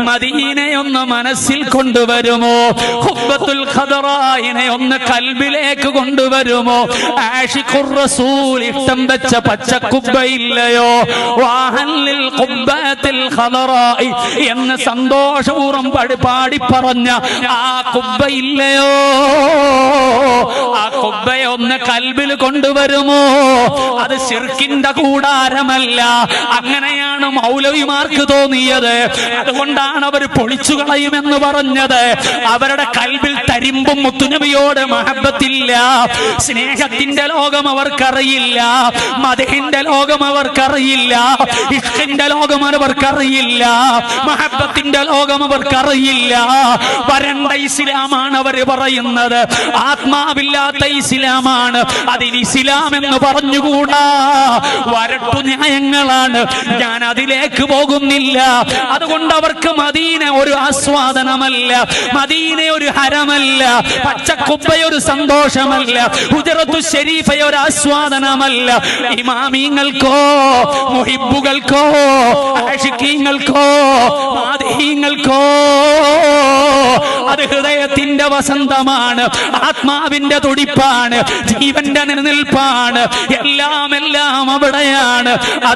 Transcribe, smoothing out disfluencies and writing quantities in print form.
മദീനയൊന്ന് മനസ്സിൽ കൊണ്ടുവരുമോ? ഖുബ്ബത്തുൽ ഖദറായിനെ ഒന്ന് കൽബിലേക്ക് കൊണ്ടുവരുമോ? ആഷിഖുർ റസൂൽ ഇഷ്ടം വെച്ച പച്ചക്കുബ്ബയില്ലയോ? വാഹല്ലിൽ ഖുബ്ബത്തിൽ ഖദറായി എന്ന് സന്തോഷപൂർവ്വം പാടി പറഞ്ഞ ആ കുബ്ബയില്ലയോ? ആ കുബ്ബയെ ഒന്ന് കൽബിൽ കൊണ്ടുവരുമോ? അത് ശിർക്കിന്റെ കൂടാരമല്ല. അങ്ങനെയാണ് മൗലവിമാർക്ക് തോന്നിയത്. അതുകൊണ്ടാണ് അവർ പൊളിച്ചു കളയുമെന്ന് പറഞ്ഞത്. അവരുടെ കൽബിൽ തരിമ്പും മുത്തുനബിയോട് മഹബത്തില്ല. സ്നേഹത്തിന്റെ ലോകം അവർക്കറിയില്ല, മദഹിന്റെ ലോകം അവർക്കറിയില്ല, ഇഷ്കിന്റെ ലോകം അവർക്കറിയില്ല, മഹബത്തിന്റെ ലോകം അവർക്കറിയില്ല. വരണ്ട ഇസ്ലാമാണ് അവർ പറയുന്നത്, ആത്മാവില്ലാത്ത ഇസ്ലാമാണ്. അതിന് ഇസ്ലാം എന്ന് പറഞ്ഞുകൂടാ. വരട്ടു ന്യായങ്ങളാണ്. ഞാൻ അതിലേക്ക് പോകുന്നില്ല. അതുകൊണ്ട് അവർക്ക് മദീന ഒരു ആസ്വാദനമല്ല, മദീന ഒരു ഹരമല്ല, പച്ചക്കുബ്ബയൊരു സന്തോഷമല്ല, ഹുജറത്തു ശരീഫ ഒരു ആസ്വാദനമല്ല. ഇമാമിങ്ങൾക്കോ മുഹിബ്ബുകൾക്കോ ആശിഖീങ്ങൾക്കോ മാദിഹീങ്ങൾക്കോ അത് ഹൃദയത്തിന്റെ വസന്തമാണ്, ആത്മാവിന്റെ തുടിപ്പാണ്, ജീവന്റെ നിലനിൽപ്പാണ്. എല്ലാം അവിടെയാണ്.